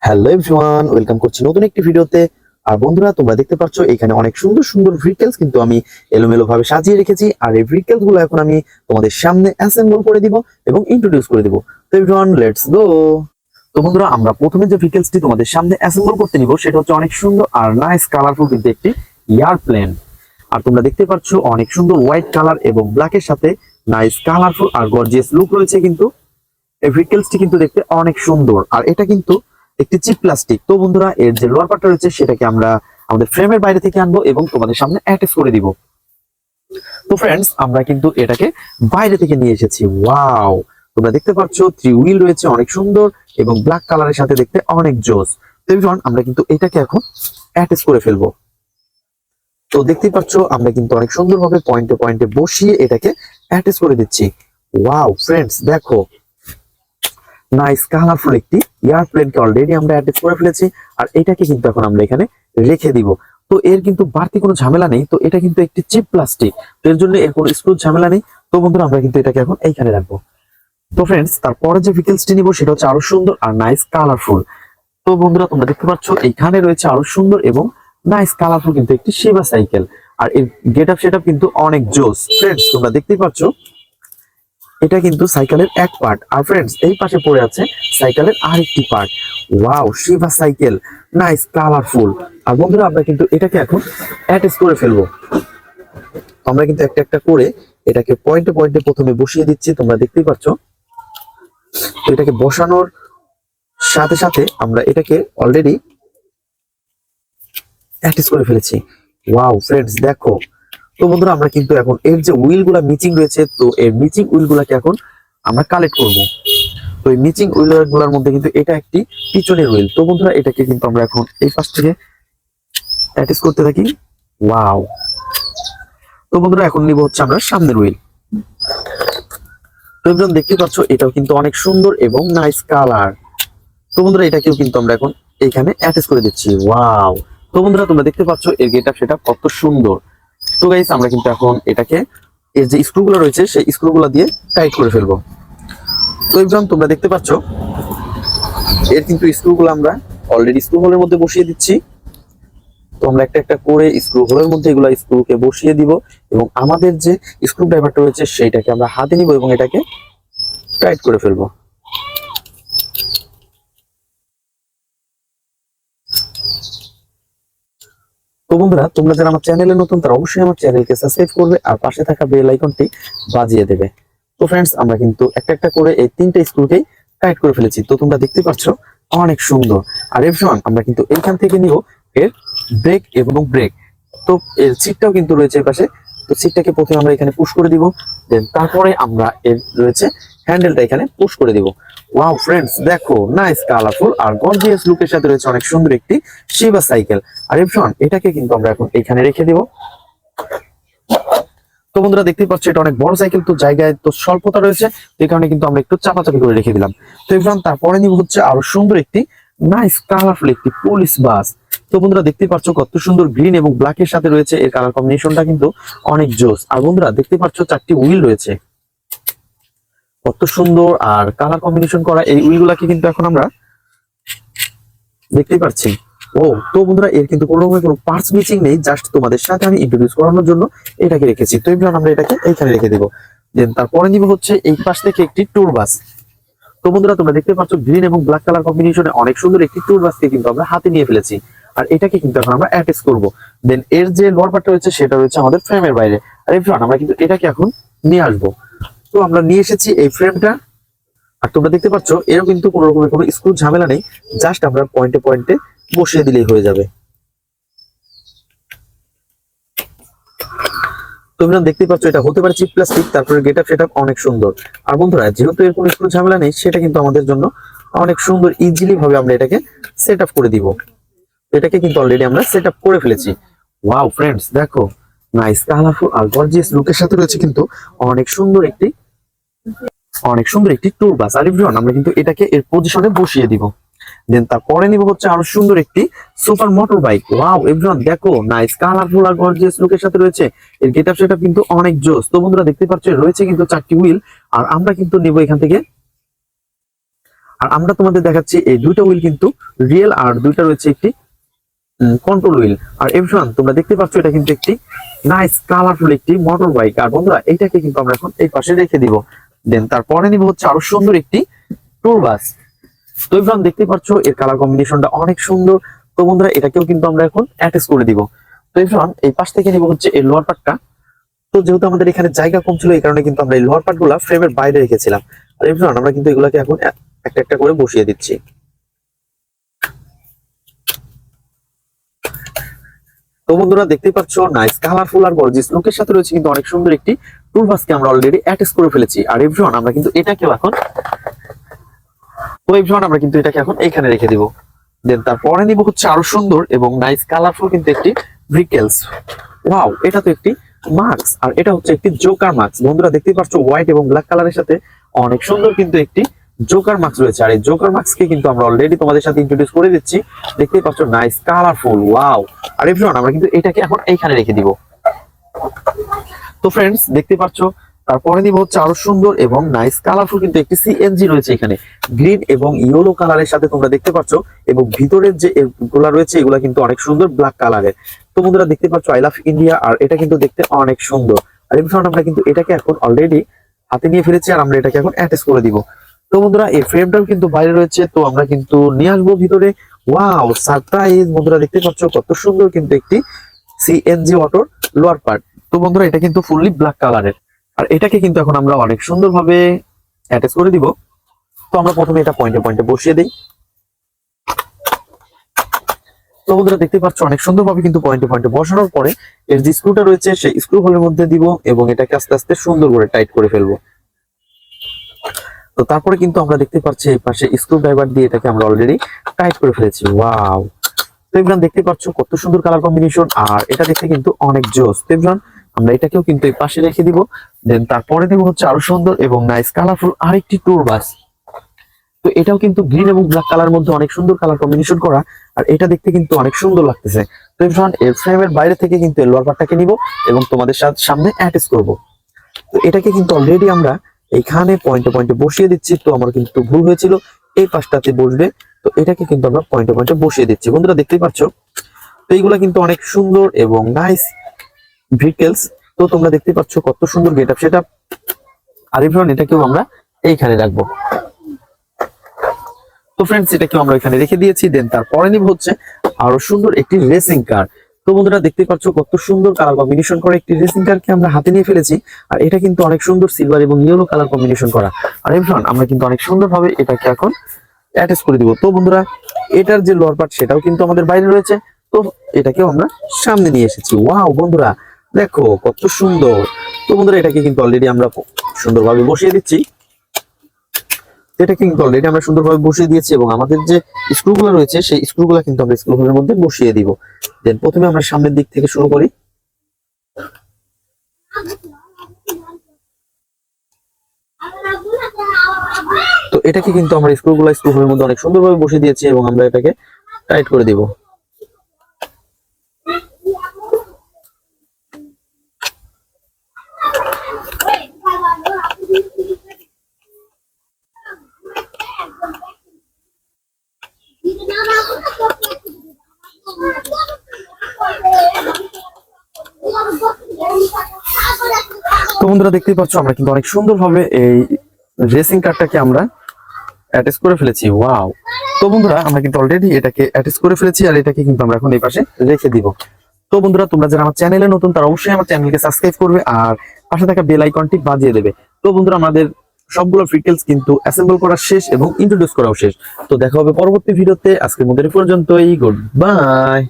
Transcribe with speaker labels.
Speaker 1: Hello everyone, welcome করছি নতুন একটি ভিডিওতে। আর বন্ধুরা, তোমরা দেখতে পাচ্ছ এখানে অনেক সুন্দর সুন্দর ভেহিকলস কিন্তু আমি এলোমেলো ভাবে সাজিয়ে রেখেছি। আর এই ভেহিকলস গুলো এখন আমি তোমাদের সামনে অ্যাসেম্বল করে দিব এবং ইন্ট্রোডিউস করে দিব। তো এভরিওয়ান, লেটস গো। তো বন্ধুরা, আমরা প্রথমে যে ভেহিকলসটি তোমাদের সামনে অ্যাসেম্বল করতে নিব সেটা হচ্ছে অনেক সুন্দর আর নাইস কালারফুল কিন্তু একটি এয়ারপ্লেন। আর তোমরা দেখতে পাচ্ছ অনেক সুন্দর হোয়াইট কালার এবং ব্ল্যাকের সাথে নাইস কালারফুল আর গর্জিয়াস লুক রয়েছে। কিন্তু এই ভেহিকলসটি কিন্তু দেখতে অনেক সুন্দর, আর এটা কিন্তু একটি চিপ প্লাস্টিক। তো বন্ধুরা, এর যে লোয়ার পার্টটা রয়েছে সেটাকে আমরা আমাদের ফ্রেমের বাইরে থেকে আনবো এবং তোমাদের সামনে অ্যাটাচ করে দিব। তো ফ্রেন্ডস, আমরা কিন্তু এটাকে বাইরে থেকে নিয়ে এসেছি। ওয়াও, তোমরা দেখতে পাচ্ছ 3 হুইল রয়েছে, অনেক সুন্দর এবং ব্ল্যাক কালারের সাথে দেখতে অনেক জোস। তো এভরিওয়ান, আমরা কিন্তু এটাকে এখন অ্যাটাচ করে ফেলবো। তো দেখতেই পাচ্ছ আমরা কিন্তু অনেক সুন্দরভাবে পয়েন্টে পয়েন্টে বসিয়ে এটাকে অ্যাটাচ করে দিচ্ছি। ওয়াও ফ্রেন্ডস, দেখো নাইস কালারফুল একটি এয়ারপ্লেনকে অলরেডি আমরা অ্যাটাচ করে ফেলেছি। আর এটাকে কিন্তু এখন আমরা এখানে রেখে দিব। তো এর কিন্তু বাড়তি কোনো ঝামেলা নেই, তো এটা কিন্তু একটি চিপ প্লাস্টিক, তো এর জন্য এর কোনো স্ক্রু ঝামেলা নেই। তো বন্ধুরা, আমরা কিন্তু এটাকে এখন এইখানে রাখবো। তো ফ্রেন্ডস, তারপরে যে ভেহিকলসটি নিব সেটা হচ্ছে আরো সুন্দর আর নাইস কালারফুল। তো বন্ধুরা, তোমরা দেখতে পাচ্ছ এইখানে রয়েছে আরো সুন্দর এবং নাইস কালারফুল কিন্তু একটি শিবা সাইকেল। আর এর গেট আপ সেটআপ কিন্তু অনেক জোস। ফ্রেন্ডস, তোমরা দেখতেই পাচ্ছ এটা কিন্তু সাইকেলের এক পার্ট। আর ফ্রেন্ডস, এই পাশে পড়ে আছে সাইকেলের আরেকটি part. Wow, Shiva cycle, nice colourful. আর বন্ধুরা, আমরা কিন্তু এটাকে এখন অ্যাটাচ করে ফেলবো। আমরা কিন্তু একটা একটা করে এটাকে পয়েন্টে পয়েন্টে প্রথমে বসিয়ে দিচ্ছি, তোমরা দেখতেই পাচ্ছ। তো এটাকে বসানোর সাথে সাথে আমরা এটাকে অলরেডি অ্যাটাচ করে ফেলেছি। ওয়াও ফ্রেন্ডস, দেখো। তো বন্ধুরা, আমরা কিন্তু এখন এর যে হুইল গুলা মিচিং রয়েছে, তো এর মিচিং হুইল গুলাকে এখন আমরা কালেক্ট করব। তো এই মিচিং হুইল গুলার মধ্যে কিন্তু এটা একটি পিছনের হুইল। তো বন্ধুরা, এটাকে কিন্তু আমরা এখন এই পাশ থেকে অ্যাটাচ করতে থাকি। ওয়াও। তো বন্ধুরা, এখন নিব হচ্ছে আমরা সামনের হুইল। তো একদম দেখতে পাচ্ছ এটাও কিন্তু অনেক সুন্দর এবং নাইস কালার। তো বন্ধুরা, এটাকেও কিন্তু আমরা এখন এখানে অ্যাটাচ করে দিচ্ছি। ওয়াও। তো বন্ধুরা, তোমরা দেখতে পাচ্ছ এর গেট আপ সেটা কত সুন্দর। তো গাইস, আমরা কিন্তু এখন এটাকে এর যে স্ক্রুগুলো রয়েছে সেই স্ক্রুগুলো দিয়ে টাইট করে ফেলবো। তো একদম তোমরা দেখতে পাচ্ছ এর কিন্তু স্ক্রুগুলো আমরা অলরেডি স্ক্রু হোলের মধ্যে বসিয়ে দিচ্ছি। তো আমরা একটা একটা করে স্ক্রু হোলের মধ্যে এগুলো স্ক্রুকে বসিয়ে দিব এবং আমাদের যে স্ক্রু ড্রাইভারটা রয়েছে সেইটাকে আমরা হাতে নিব এবং এটাকে টাইট করে ফেলবো। তো বন্ধুরা, তোমরা যারা আমার চ্যানেলে নতুন তারা অবশ্যই আমার চ্যানেলকে সাবস্ক্রাইব করবে আর পাশে থাকা বেল আইকনটি বাজিয়ে দেবে। তো ফ্রেন্ডস, আমরা কিন্তু একটা একটা করে এই 3টে স্ক্রুকেই টাইট করে ফেলেছি। তো তোমরা দেখতে পাচ্ছ অনেক সুন্দর। আর এভরিওয়ান, আমরা কিন্তু এইখান থেকে নিব এর ব্রেক এবং ব্রেক। তো এর সিটটাও কিন্তু রয়েছে পাশে। তো সিটটাকে প্রথমে আমরা এখানে পুশ করে দিব, দেন তারপরে আমরা এর রয়েছে হ্যান্ডেলটা এখানে পুশ করে দিব। ওয়াও ফ্রেন্ডস, দেখো নাইস কালারফুল আর গর্জিয়াস লুকের সাথে রয়েছে অনেক সুন্দর একটি শিবা সাইকেল। আর এভরিওয়ান, এটাকে কিন্তু আমরা এখন এখানে রেখে দিব। তো বন্ধুরা, দেখতেই পাচ্ছ এটা অনেক বড় সাইকেল, তো জায়গায় তো স্বল্পতা রয়েছে, এই কারণে কিন্তু আমরা একটু চাপাচাপি করে রেখে দিলাম। তো এভরিওয়ান, তারপরে নিব হচ্ছে আরো সুন্দর একটি নাইস কালারফুল একটি পুলিশ বাস। তো বন্ধুরা, দেখতে পাচ্ছ কত সুন্দর গ্রিন এবং ব্ল্যাক এর সাথে রয়েছে, এর কালার কম্বিনেশনটা কিন্তু অনেক জোস। আর বন্ধুরা, দেখতে পাচ্ছ 4টি হুইল রয়েছে, কত সুন্দর আর কালার কম্বিনেশন করা এই হুইল গুলাকে কিন্তু এখন আমরা দেখতে পাচ্ছি। ও, তো বন্ধুরা, এর কিন্তু কোনো রকমের কোনো পার্টস মিসিং নেই, জাস্ট তোমাদের সাথে আমি ইন্ট্রোডিউস করানোর জন্য এটাকে রেখেছি। তো এবার আমরা এটাকে এইখানে রেখে দেব। দেন তারপরে নিব হচ্ছে এই পাশ থেকে একটি ট্যুর বাস। তো বন্ধুরা, তোমরা দেখতে পাচ্ছ গ্রিন এবং ব্ল্যাক কালার কম্বিনেশনে অনেক সুন্দর একটি ট্যুর বাসকে কিন্তু আমরা হাতে নিয়ে ফেলেছি। আর এটাকে কিন্তু এখন আমরা অ্যাটাচ করব। দেন এর যে লোয়ার পার্টটা রয়েছে সেটা রয়েছে আমাদের ফ্রেমের বাইরে। আর এবার আমরা কিন্তু এটাকে এখন নিয়ে আসবো। তো আমরা নিয়ে এসেছি এই ফ্রেমটা। আর তোমরা দেখতে পাচ্ছ এরও কিন্তু কোনো রকমের কোনো স্ক্রু ঝামেলা নেই, জাস্ট আমরা পয়েন্টে পয়েন্টে বসিয়ে দিলেই হয়ে যাবে। তোমরা দেখতে পাচ্ছ এটা হতে পারে চিপ প্লাস্টিক, তারপরে গেট আপ সেটআপ অনেক সুন্দর। আর বন্ধুরা, যেহেতু এর কোনো স্ক্রু ঝামেলা নেই, সেটা কিন্তু আমাদের জন্য অনেক সুন্দর ইজিলি ভাবে আমরা এটাকে সেট আপ করে দিব। এটাকে কিন্তু অলরেডি আমরা সেট আপ করে ফেলেছি। ওয়াও ফ্রেন্ডস, দেখো নাইস কালারফুল আর গর্জিয়াস লুকের সাথে রয়েছে কিন্তু অনেক সুন্দর একটি ট্যুর বাস। আর এভরিওয়ান, আমরা কিন্তু এটাকে এর পজিশনে বসিয়ে দিব। দেন তারপরে নিব হচ্ছে আরো সুন্দর একটি super motor bike. Wow everyone, দেখো নাইস কালারফুল আর গর্জিয়াস লুকের সাথে রয়েছে, এর গেটআপ সেটআপ কিন্তু অনেক জোস। তো বন্ধুরা, দেখতে পাচ্ছ রয়েছে কিন্তু 4টি হুইল। আর আমরা কিন্তু নিব এখান থেকে আর আমরা তোমাদের দেখাচ্ছি এই দুইটা হুইল কিন্তু রিয়েল, আর দুইটা রয়েছে একটি কন্ট্রোল হুইল। আর এভরিওয়ান তোমরা দেখতে পাচ্ছ এটা কিন্তু একটি নাইস কালারফুল একটি মোটর বাইক। আর বন্ধুরা এইটাকে কিন্তু আমরা এখন এই পাশে রেখে দিব। দেন তারপরে নিব হচ্ছে আরো সুন্দর একটি ট্যুর বাস। তো এভরিওয়ান দেখতে পাচ্ছ এর কালার কম্বিনেশনটা অনেক সুন্দর। তো বন্ধুরা এটাকেও কিন্তু আমরা এখন অ্যাটাচ করে দিব। তো এভরিওয়ান এই পাশ থেকে নিব হচ্ছে এই লোয়ার পার্টটা। তো যেহেতু আমাদের এখানে জায়গা কম ছিল এই কারণে কিন্তু আমরা এই লোয়ার পার্ট গুলা ফ্রেমের বাইরে রেখেছিলাম। আর এভরিওয়ান আমরা কিন্তু এগুলাকে এখন একটা একটা করে বসিয়ে দিচ্ছি। তো বন্ধুরা দেখতে পাচ্ছ নাইস কালারফুল আর গর্জিয়াস লুকের সাথে রয়েছে কিন্তু অনেক সুন্দর একটি ট্যুর বাসকে আমরা অলরেডি অ্যাটাচ করে ফেলেছি। আর এভরিওয়ান আমরা কিন্তু এটাকেও এখন আমরা কিন্তু এটাকে এখন এইখানে রেখে দিব। দেন তারপরে নিব হচ্ছে আরো সুন্দর এবং নাইস কালারফুল কিন্তু একটি ভেহিকলস। ওয়াও, এটা তো একটি মাস্ক, আর এটা হচ্ছে একটি জোকার মাস্ক। বন্ধুরা দেখতেই পাচ্ছ হোয়াইট এবং ব্ল্যাক কালারের সাথে অনেক সুন্দর কিন্তু একটি জোকার মাস্ক রয়েছে। আর এই জোকার মাস্ককে কিন্তু আমরা অলরেডি তোমাদের সাথে ইন্ট্রোডিউস করে দিচ্ছি। দেখতেই পাচ্ছ নাইস কালারফুল, ওয়াও। আর এভরিওয়ান আমরা কিন্তু এটাকে এখন এইখানে রেখে দিব। তো ফ্রেন্ডস দেখতে পাচ্ছ তারপরে নিব হচ্ছে আরো সুন্দর এবং নাইস কালারফুল কিন্তু একটি সিএনজি রয়েছে এখানে গ্রিন এবং ইয়েলো কালারের সাথে তোমরা দেখতে পাচ্ছ, এবং ভিতরের যে এগুলা রয়েছে এগুলা কিন্তু অনেক সুন্দর ব্ল্যাক কালারের। তো বন্ধুরা দেখতে পাচ্ছ আই লাভ ইন্ডিয়া, আর এটা কিন্তু দেখতে অনেক সুন্দর। আর এরপর আমরা কিন্তু এটাকে এখন অলরেডি হাতে নিয়ে ফেলেছি, আর আমরা এটাকে এখন অ্যাটাচ করে দিব। তো বন্ধুরা এই ফ্রেমটাও কিন্তু বাইরে রয়েছে, তো আমরা কিন্তু নিয়ে আসবো ভিতরে। Wow surprise! বন্ধুরা দেখতে পাচ্ছ কত সুন্দর কিন্তু একটি সিএনজি অটোর লোয়ার পার্ট। তো বন্ধুরা এটা কিন্তু ফুললি ব্ল্যাক কালারের, আর এটাকে কিন্তু এখন আমরা অনেক সুন্দরভাবে অ্যাটাচ করে দিব। তো আমরা প্রথমে এটা পয়েন্টে পয়েন্টে বসিয়ে দিই। তো বন্ধুরা দেখতে পাচ্ছ অনেক সুন্দরভাবে কিন্তু পয়েন্টে পয়েন্টে বসানোর পরে এর যে স্ক্রুটা রয়েছে সেই স্ক্রু হোলের মধ্যে দিব এবং এটাকে আস্তে আস্তে সুন্দর করে টাইট করে ফেলবো। তো তারপরে কিন্তু আমরা দেখতে পাচ্ছি এই পাশে স্ক্রু ড্রাইভার দিয়ে এটাকে আমরা অলরেডি টাইট করে ফেলেছি। ওয়াও! তো এভরিওয়ান দেখতে পাচ্ছ কত সুন্দর কালার কম্বিনেশন, আর এটা দেখতে কিন্তু অনেক জোস। তো এভরিওয়ান আমরা এটাকেও কিন্তু এই পাশে রেখে দিব। দেন তারপরে দেব হচ্ছে আরো সুন্দর এবং নাইস কালারফুল আরেকটি ট্যুর বাস। তো এটাও কিন্তু গ্রিন এবং ব্ল্যাক কালার মধ্যে অনেক সুন্দর কালার কম্বিনেশন করা, আর এটা দেখতে কিন্তু অনেক সুন্দর লাগতেছে। তো এভরিওয়ান এর ফ্রেমের বাইরে থেকে কিন্তু এই লোয়ার পার্টটাকে নিব এবং তোমাদের সামনে অ্যাটাচ করব। তো এটাকে কিন্তু অলরেডি আমরা এইখানে পয়েন্টে পয়েন্টে বসিয়ে দিচ্ছি। তো আমার কিন্তু ভুল হয়েছিল, এই পাশটাতে বসবে। তো এটাকে কিন্তু আমরা পয়েন্টে পয়েন্টে বসিয়ে দিচ্ছি। বন্ধুরা দেখতেই পাচ্ছ তো এইগুলা কিন্তু অনেক সুন্দর এবং নাইস ভেহিকলস। তো তোমরা দেখতে পাচ্ছ কত সুন্দর গেটআপ সেটআপ। আর এভরিওয়ান এটাকেও আমরা এইখানে রাখবো। তো ফ্রেন্ডস এটাকেও আমরা এখানে রেখে দিয়েছি। দেন তারপরে নিব হচ্ছে আরো সুন্দর একটি রেসিং কার। তো বন্ধুরা দেখতে পাচ্ছ কত সুন্দর কালার কম্বিনেশন করে একটি রেসিং কারকে আমরা হাতে নিয়ে ফেলেছি, আর এটা কিন্তু অনেক সুন্দর সিলভার এবং ইয়েলো কালার কম্বিনেশন করা। আর এভরিওয়ান আমরা কিন্তু অনেক সুন্দরভাবে এটাকে এখন অ্যাটাচ করে দিব। তো বন্ধুরা এটার যে লোয়ার পার্ট সেটাও কিন্তু আমাদের বাইরে রয়েছে, তো এটাকেও আমরা সামনে নিয়ে এসেছি। ওয়াও বন্ধুরা দেখো কত সুন্দর। তো বন্ধুরা এটাকে কিন্তু অলরেডি আমরা সুন্দরভাবে বসিয়ে দিচ্ছি। এটাকে কিন্তু অলরেডি আমরা সুন্দরভাবে বসিয়ে দিয়েছি, এবং আমাদের যে স্ক্রুগুলো রয়েছে সেই স্ক্রুগুলো কিন্তু আমরা স্ক্রুগুলোর মধ্যে বসিয়ে দিব। দেন প্রথমে আমরা সামনের দিক থেকে শুরু করি। তো এটাকে কিন্তু আমরা স্ক্রুগুলোর মধ্যে অনেক সুন্দরভাবে বসিয়ে দিয়েছি, এবং আমরা এটাকে টাইট করে দিব। তো বন্ধুরা দেখতেই পাচ্ছ আমরা কিন্তু অনেক সুন্দরভাবে এই রেসিং কারটাকে আমরা অ্যাটাচ করে ফেলেছি। ওয়াও! তো বন্ধুরা আমরা কিন্তু অলরেডি এটাকে অ্যাটাচ করে ফেলেছি, আর এটাকে কিন্তু আমরা এখন এই পাশে রেখে দিব। তো বন্ধুরা তোমরা যারা আমার চ্যানেলে নতুন তারা অবশ্যই আমার চ্যানেলকে সাবস্ক্রাইব করবে আর পাশে থাকা বেল আইকনটি বাজিয়ে দেবে। তো বন্ধুরা আমাদের সবগুলো ফ্রিকেলস কিন্তু অ্যাসেম্বল করা শেষ এবং ইন্ট্রোডিউস করাও শেষ। তো দেখা হবে পরবর্তী ভিডিওতে। আজকের মধ্যে পর্যন্তই, গুড বাই।